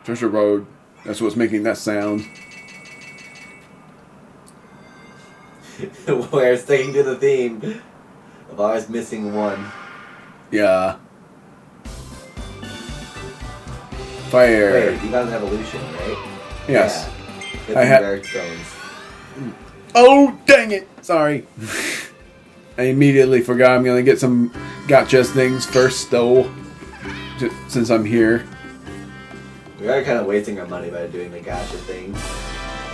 Treasure Road. That's what's making that sound. We're sticking to the theme of always missing one. Yeah. Fire. Wait, you got an evolution, right? Yes. Yeah. I had rare stones. Oh, dang it! Sorry. I immediately forgot I'm gonna get some gotcha things first, though. Since I'm here. We are kind of wasting our money by doing the gotcha things.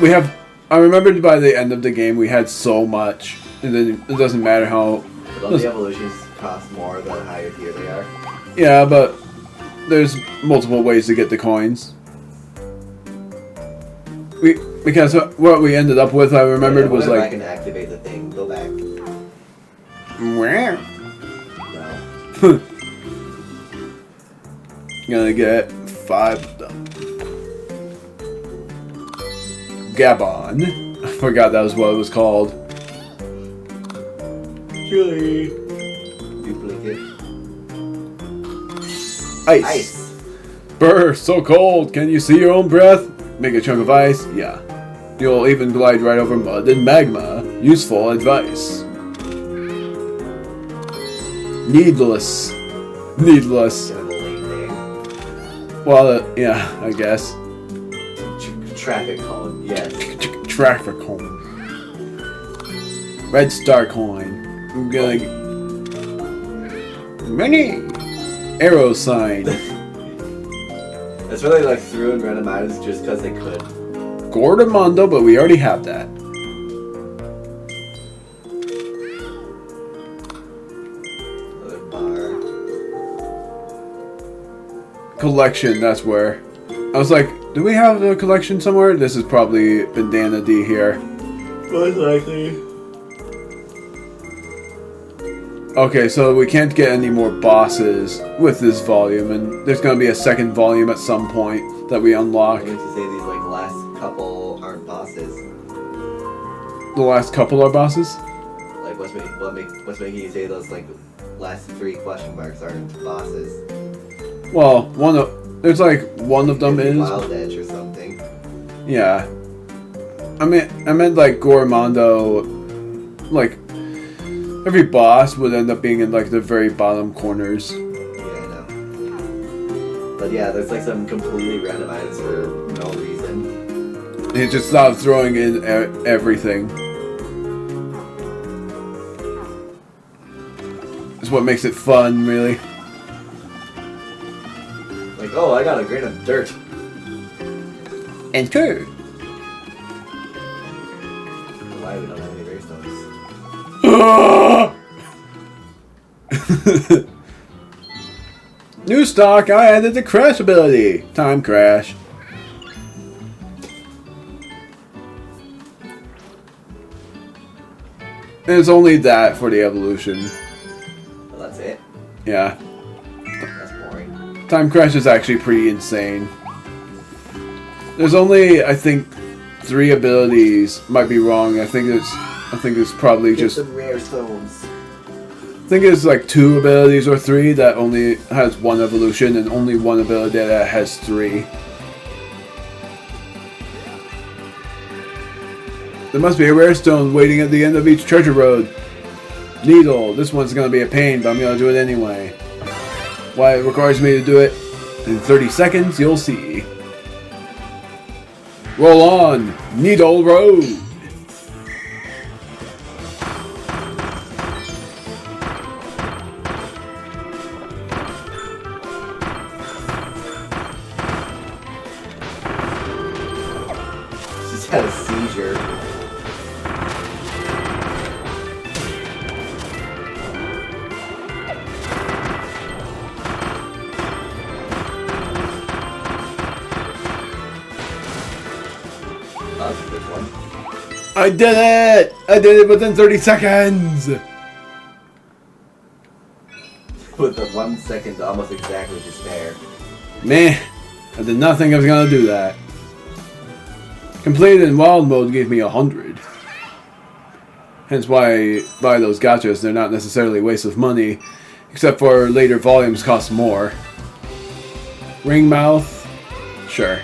We have... I remembered by the end of the game we had so much. And then it doesn't matter how... But all the evolutions cost more the higher tier they are. Yeah, but there's multiple ways to get the coins. Because what we ended up with, I remembered, was like... I can activate the thing. Go back. Where? No. Gonna get 5 of them. Gabon. I forgot that was what it was called. Chili. Duplicate. Ice. Brr, so cold. Can you see your own breath? Make a chunk of ice? Yeah. You'll even glide right over mud and magma. Useful advice. Needless. Well, yeah, I guess. Traffic cone, yes. Traffic cone. Red star coin. I'm gonna... Mini! Arrow sign. That's really like threw in random items just because they could. Gordamondo, but we already have that. Another bar. Collection, that's where. I was like, do we have the collection somewhere? This is probably Bandana D here. Most likely. Okay, so we can't get any more bosses with this volume, and there's gonna be a second volume at some point that we unlock. I mean to say these like last couple aren't bosses. The last couple are bosses? Like what's making you say those like last 3 question marks aren't bosses? Well, there's like one of them is Wild Edge or something. Yeah. I meant like Gormondo, like every boss would end up being in like the very bottom corners. Yeah, I know. But yeah, there's like some completely random items for no reason. He just started throwing in everything. It's what makes it fun, really. Like, oh, I got a grain of dirt. Enter. Why we don't have any rare stones? New stock, I added the crash ability. Time crash. And it's only that for the evolution. Well, that's it. Yeah. That's boring. Time crash is actually pretty insane. There's only, I think, 3 abilities. Might be wrong. I think it's probably Get just... some rare stones. I think it's like 2 abilities or 3 that only has 1 evolution, and only 1 ability that has 3. There must be a rare stone waiting at the end of each treasure road. Needle. This one's gonna be a pain, but I'm gonna do it anyway. Why it requires me to do it? In 30 seconds, you'll see. Roll on, Needle Road. Just had a seizure. That was a good one. I did it! I did it within 30 seconds! With the 1 second almost exactly to spare. Meh. I did not think I was gonna do that. Completed in wild mode gave me 100. Hence why I buy those gachas. They're not necessarily a waste of money, except for later volumes cost more. Ringmouth, Sure.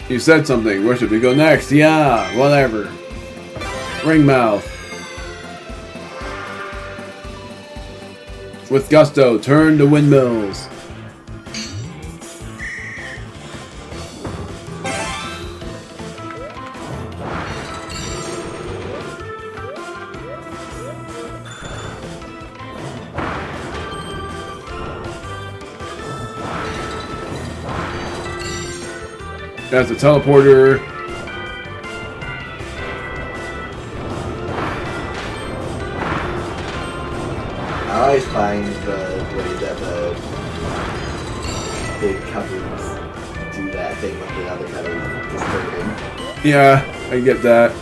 You said something. Where should we go next? Yeah, whatever. Ring mouth. With gusto, turn the windmills. That's a teleporter. I always find the way that the big companies do that thing with the other kind of disturbing. Yeah, I get that.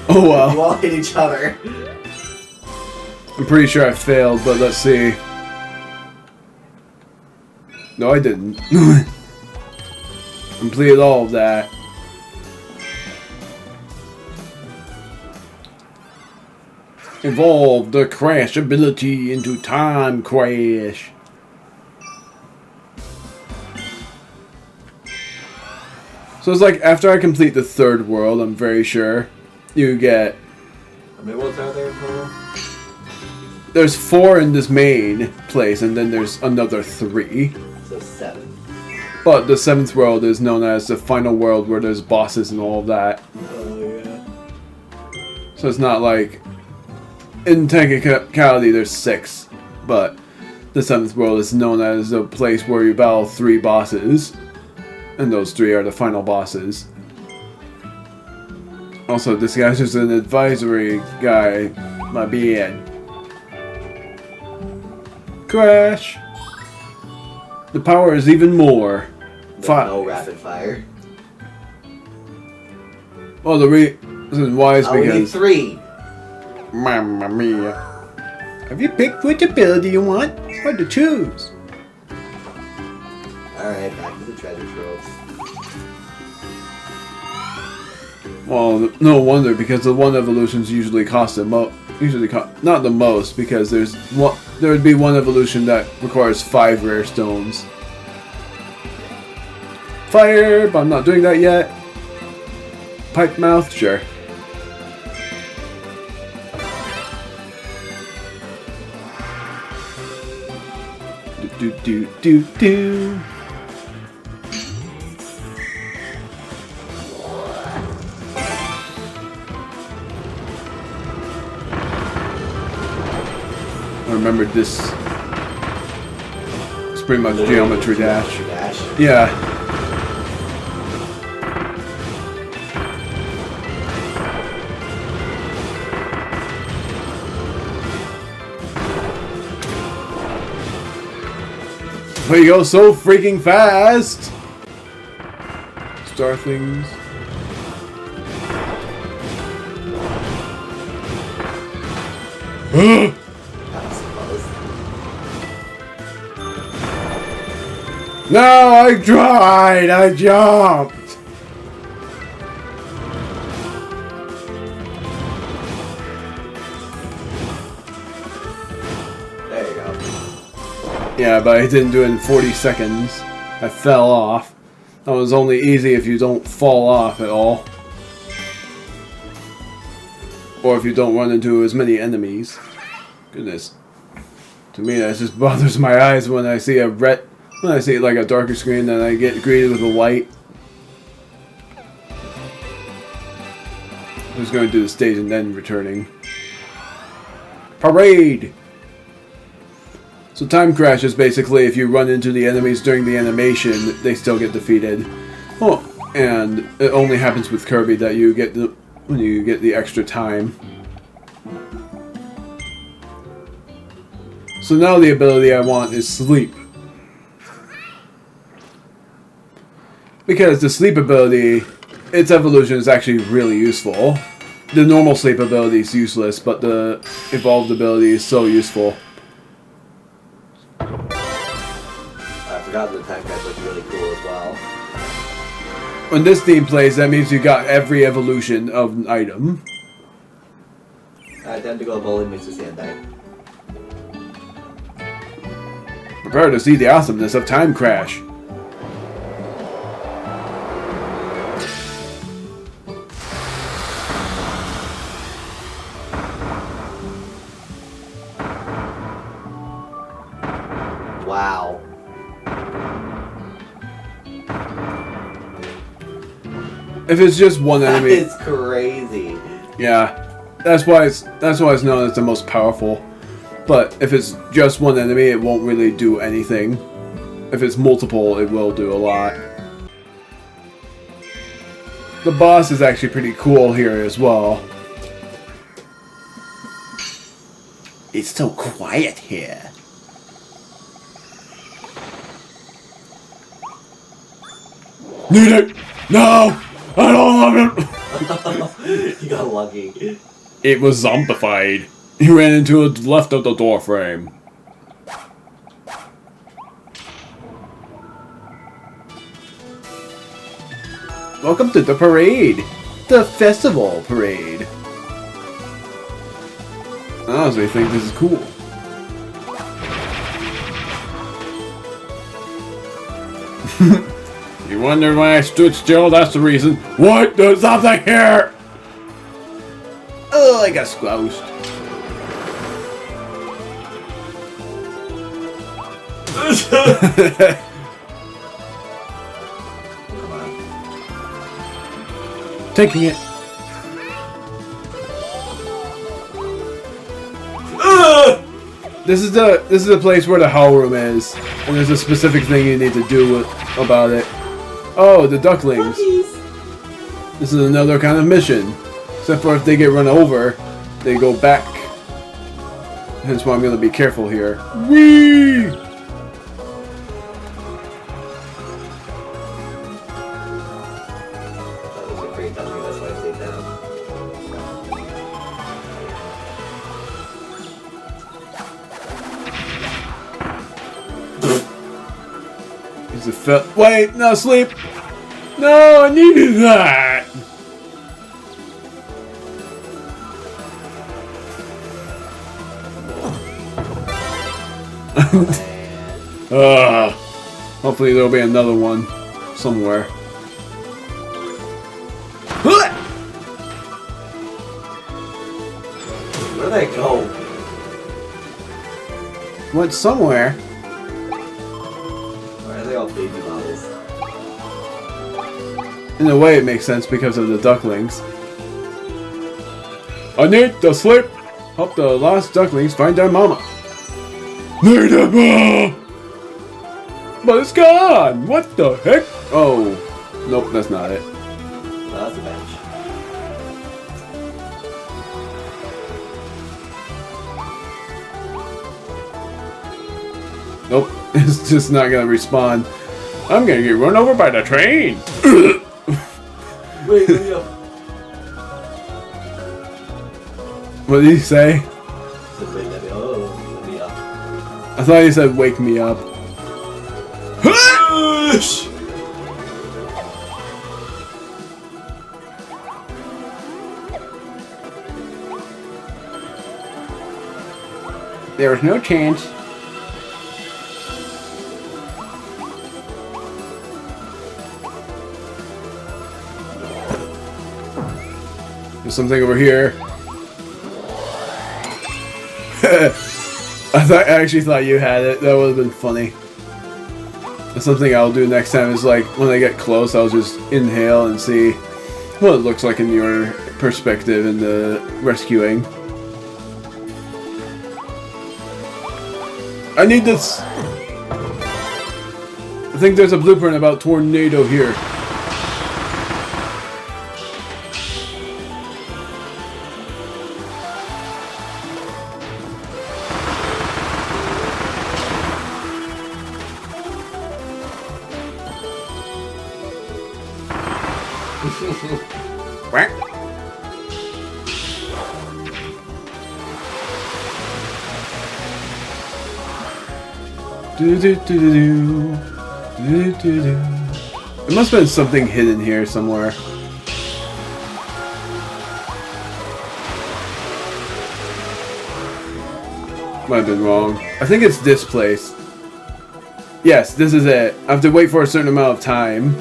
Oh well. You all hit each other. I'm pretty sure I failed, but let's see. No, I didn't. Completed all of that. Evolve the crash ability into time crash. So it's like after I complete the third world, I'm very sure you get. How many worlds are there in total? There's 4 in this main place, and then there's another 3. So 7. But the 7th world is known as the final world, where there's bosses and all of that. Oh yeah. So it's not like, in technicality there's 6, but the 7th world is known as a place where you battle 3 bosses, and those 3 are the final bosses. Also, this guy's just an advisory guy. My bad. Crash! The power is even more. There's no rapid fire. Well, the reason why is We need because... 3. Mamma mia. Have you picked which ability you want? It's hard to choose. Alright, back to the treasure troves. Well, no wonder, because the one evolutions usually cost the most. Not the most, because there would be one evolution that requires 5 rare stones. Fire, but I'm not doing that yet. Pipe mouth, sure. Do do do do. I remembered this. It's pretty much Geometry Dash. Yeah. But you go so freaking fast! Star things. No, I tried! I jumped! There you go. Yeah, but I didn't do it in 40 seconds. I fell off. That was only easy if you don't fall off at all. Or if you don't run into as many enemies. Goodness. To me, that just bothers my eyes when I see when I see like a darker screen, and I get greeted with a light. I'm just going to the stage and then returning. Parade! So time crash is basically if you run into the enemies during the animation, they still get defeated. Oh, and it only happens with Kirby that you get when you get the extra time. So now the ability I want is sleep. Because the sleep ability, its evolution is actually really useful. The normal sleep ability is useless, but the evolved ability is so useful. I forgot the attack guys look really cool as well. When this theme plays, that means you got every evolution of an item. Time to go bowling, Mr. Sandbag. Prepare to see the awesomeness of Time Crash. Wow. If it's just one enemy, That is crazy. yeah, that's why it's known as the most powerful. But if it's just one enemy, it won't really do anything. If it's multiple, it will do a lot. The boss is actually pretty cool here as well. It's so quiet here. Need it! No! I don't love it! You got lucky. It was zombified. He ran into the left of the door frame. Welcome to the parade! The festival parade! I honestly think this is cool. You wonder why I stood still? That's the reason. What? There's something here! Oh, I got squoused. Come on. Taking it. This is the place where the Howl Room is, and there's a specific thing you need to do about it. Oh, the ducklings. Monkeys. This is another kind of mission. Except for if they get run over, they go back. Hence why I'm gonna be careful here. Whee! That was a great dummy, that's why I stayed down. He's a wait, no, sleep! No, I needed that! Hopefully there'll be another one somewhere. Where'd they go? Went somewhere. Why are they all baby models? In a way, it makes sense because of the ducklings. I need to sleep. Help the lost ducklings find their mama. Need a mama! But it's gone! What the heck? Oh. Nope, that's not it. Oh, that's a bench. Nope, it's just not gonna respawn. I'm gonna get run over by the train! Wait, let me up. What did he say? Said, wait, let me up. I thought he said wake me up. There was no chance. There's something over here. I actually thought you had it. That would have been funny. That's something I'll do next time is like when I get close, I'll just inhale and see what it looks like in your perspective in the rescuing. I need this. I think there's a blueprint about tornado here. Quack. Do do do do do do do. There must have been something hidden here somewhere. Might have been wrong. I think it's this place. Yes, this is it. I have to wait for a certain amount of time.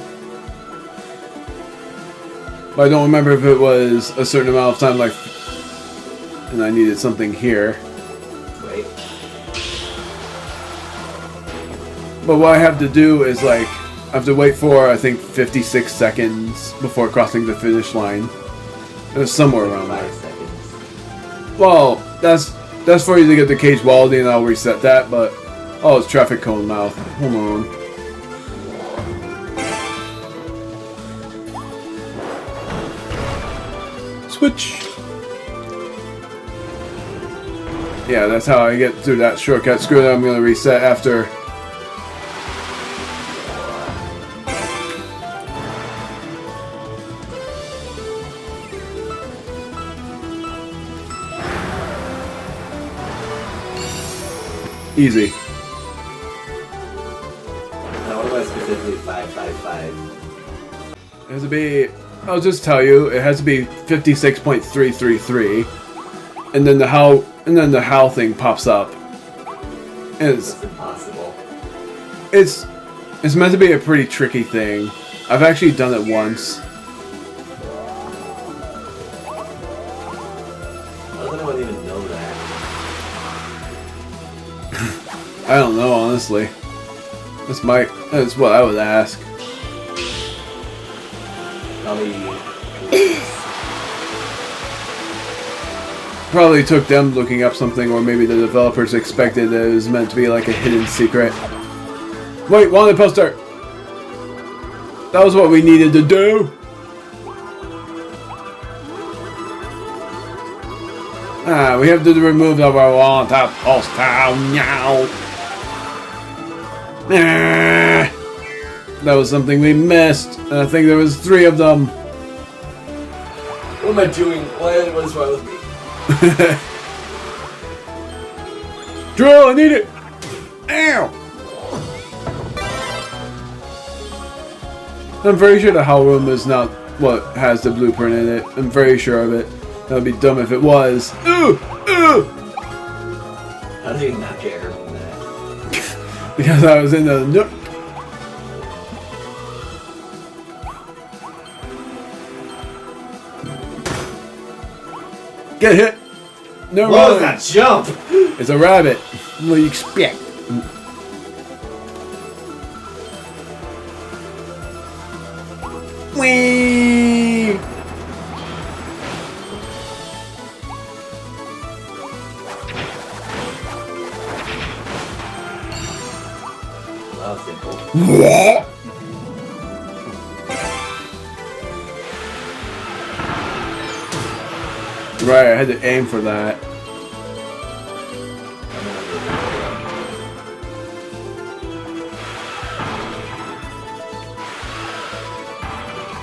But I don't remember if it was a certain amount of time, like... And I needed something here. Wait. But what I have to do is, like... I have to wait for, I think, 56 seconds before crossing the finish line. It was somewhere around 5 there. seconds. Well, that's for you to get the cage quality, and I'll reset that, but... Oh, it's traffic cone mouth. Hold on. Switch! Yeah, that's how I get through that shortcut. Screw it, I'm gonna reset after... Easy. Now, what about specifically 555? It has to be... I'll just tell you, it has to be 56.333. And then the HAL thing pops up. And That's impossible. it's meant to be a pretty tricky thing. I've actually done it once. How does anyone even know that? I don't know, honestly. That's what I would ask. Probably took them looking up something, or maybe the developers expected that it was meant to be like a hidden secret. Wait, wanted poster! That was what we needed to do! Ah, we have to remove our wanted poster now! Ah, that was something we missed, and I think there was 3 of them. What am I doing? What is wrong with me? Drill, I need it! Ow! I'm very sure the HAL room is not what has the blueprint in it. I'm very sure of it. That would be dumb if it was. Ooh! Ooh! How do you not get hurt from that? Because I was in the nook. Get hit! No, what was that jump? It's a rabbit. What do you expect? Whee! That was simple. What? Right, I had to aim for that.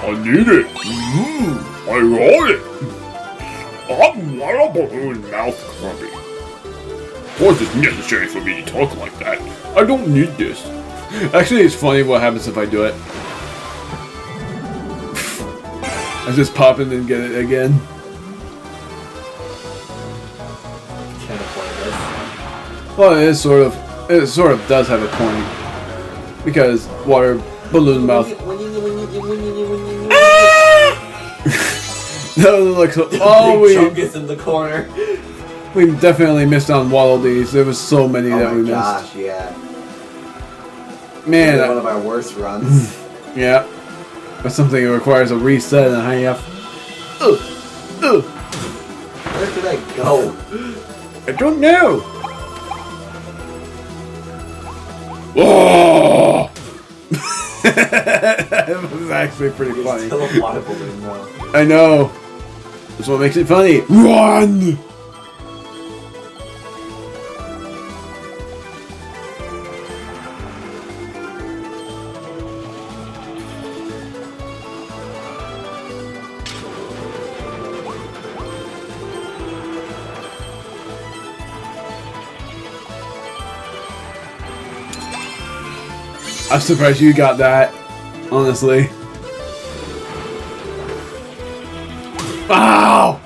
I need it. I want it. I want a balloon mouth, Kirby. Of course it's necessary for me to talk like that. I don't need this. Actually, it's funny what happens if I do it. I just pop in and get it again. Kind of pointless. Well, it sort of does have a point. Because water balloon mouth. That looks so. Oh, Big chunk is in the corner. we definitely missed on Waddle Dees. There was so many that we Oh my missed. gosh, yeah. Man, One of our worst runs. yeah. That's something that requires a reset and a half. Where did I go? I don't know. Oh! That was actually pretty It's funny. still a water balloon though. I know. That's what makes it funny. Run! I'm surprised you got that, honestly. Ow!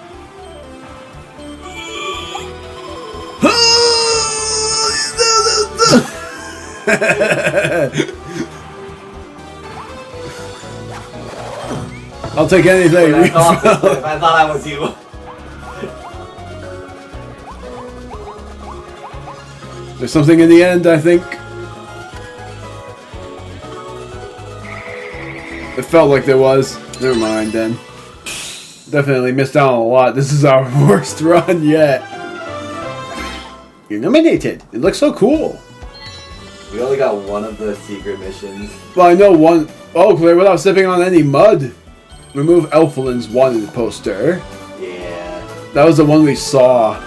I'll take anything. I thought I was you. There's something in the end, I think. It felt like there was. Never mind then. Definitely missed out on a lot. This is our worst run yet. You're nominated. It looks so cool. We only got one of the secret missions. Well, I know one. Oh, clear without stepping on any mud. Remove Elflin's wanted poster. Yeah. That was the one we saw.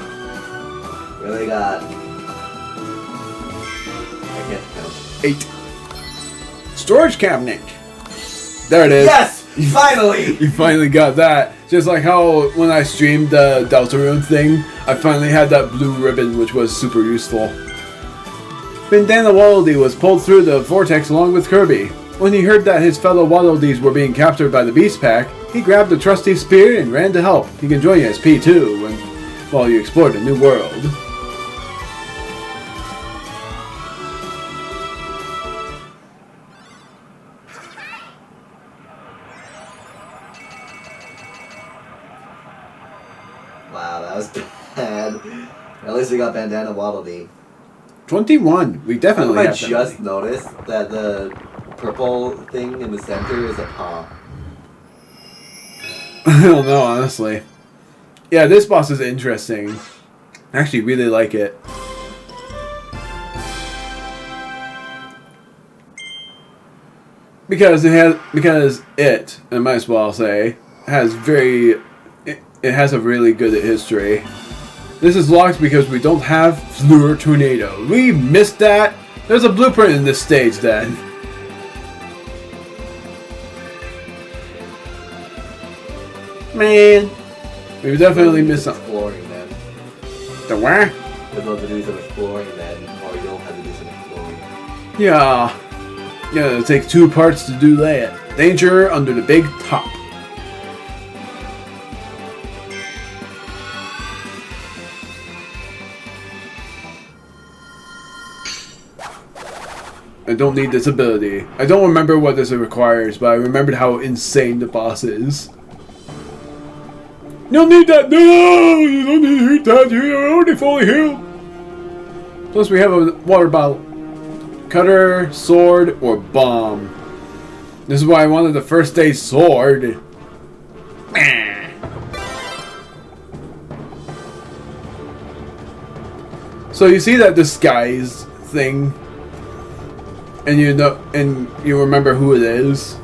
We only got... I can't count. 8. Storage cabinet. There it is. Yes! Finally! You finally got that. Just like how when I streamed the Deltarune thing, I finally had that blue ribbon, which was super useful. Bandana Waddle-Dee was pulled through the vortex along with Kirby. When he heard that his fellow Waddle-Dees were being captured by the Beast Pack, he grabbed the trusty spear and ran to help. He can join you as P2 while you explore the new world. Wow, that was bad. At least we got Bandana Waddle-Dee. 21. We definitely I have just noticed that the purple thing in the center is a paw. I don't know, honestly. Yeah, this boss is interesting. I actually really like it. Because I might as well say, it has a really good history. This is locked because we don't have Fluor Tornado. We missed that. There's a blueprint in this stage then. Man, we definitely missed something. Exploring then. The what? We'll have to do some exploring then, or you'll have to do some exploring. Yeah. Yeah, it'll take 2 parts to do that. Danger under the big top. I don't need this ability. I don't remember what this requires, but I remembered how insane the boss is. You don't need that! No! You don't need that! You're already fully healed! Plus we have a water bottle. Cutter, sword, or bomb. This is why I wanted the first day sword. So you see that disguise thing? And you know, and you remember who it is?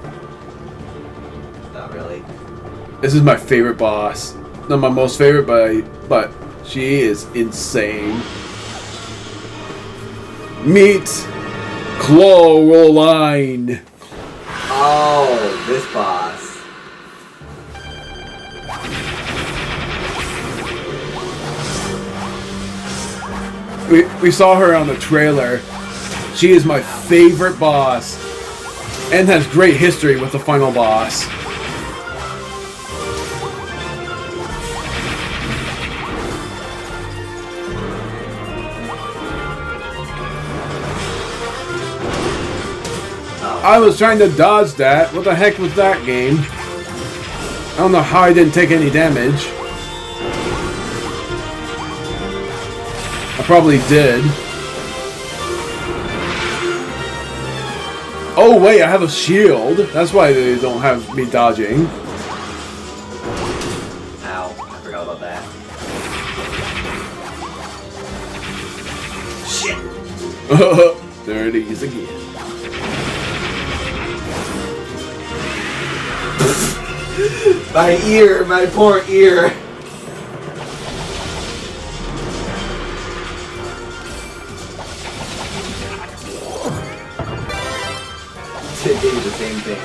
Not really. This is my favorite boss. Not my most favorite, but she is insane. Meet Clawroline. Oh, this boss. We saw her on the trailer. She is my favorite boss. And has great history with the final boss. I was trying to dodge that. What the heck was that game? I don't know how I didn't take any damage. I probably did. Oh wait, I have a shield. That's why they don't have me dodging. Ow, I forgot about that. Shit! There it is again. My ear, my poor ear. They do the same thing.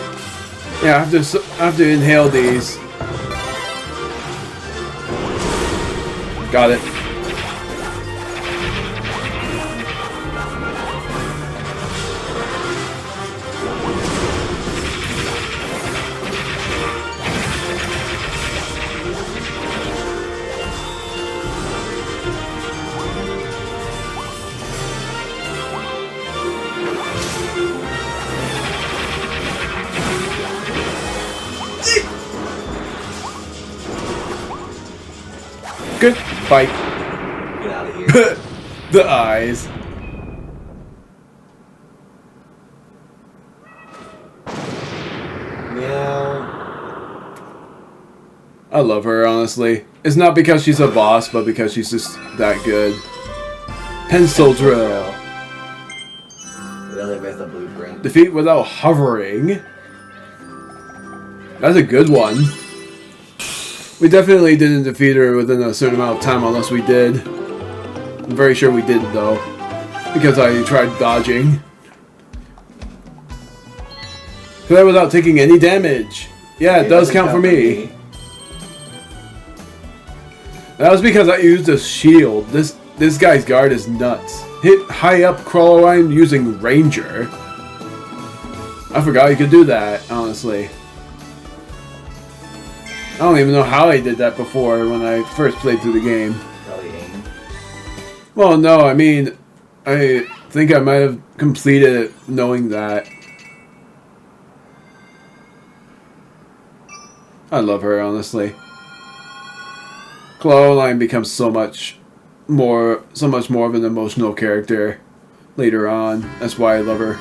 Yeah, I have to inhale these. Got it. Good fight. Get out of here. The eyes. Meow. I love her, honestly. It's not because she's a boss, but because she's just that good. Pencil drill. Really missed the blueprint. Defeat without hovering. That's a good one. We definitely didn't defeat her within a certain amount of time unless we did. I'm very sure we did though. Because I tried dodging. Play without taking any damage. Yeah, it does count for me. That was because I used a shield. This guy's guard is nuts. Hit high up Clawroline using Ranger. I forgot you could do that, honestly. I don't even know how I did that before when I first played through the game. Probably aim. Well, no, I mean, I think I might have completed it knowing that. I love her, honestly. Clawroline becomes so much more of an emotional character later on. That's why I love her.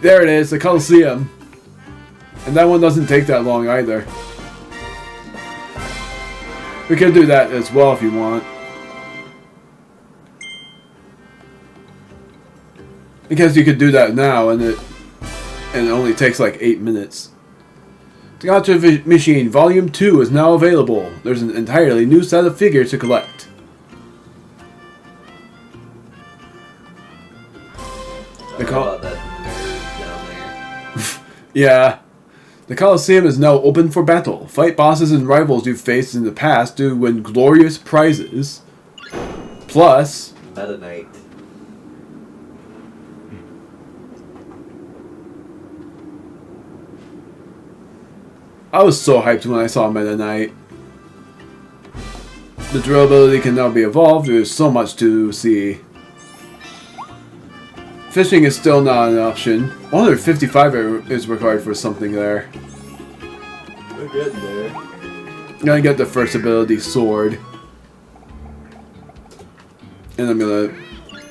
There it is, the Coliseum. And that one doesn't take that long either. We could do that as well if you want. Because you could do that now and it only takes like 8 minutes. The Gacha Machine Volume 2 is now available. There's an entirely new set of figures to collect. About that nerd down there. Yeah. The Coliseum is now open for battle. Fight bosses and rivals you've faced in the past to win glorious prizes. Plus... Meta Knight. I was so hyped when I saw Meta Knight. The drill ability can now be evolved. There's so much to see. Fishing is still not an option. 155 is required for something there. We're good there. Gonna get the first ability, Sword. And I'm gonna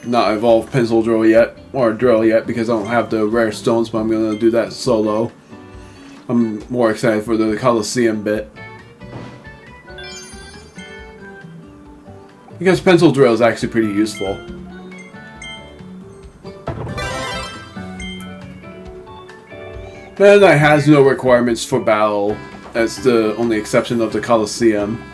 not evolve Pencil Drill yet, or Drill yet, because I don't have the rare stones, but I'm gonna do that solo. I'm more excited for the Coliseum bit. Because Pencil Drill is actually pretty useful. Meta Knight has no requirements for battle. That's the only exception of the Coliseum.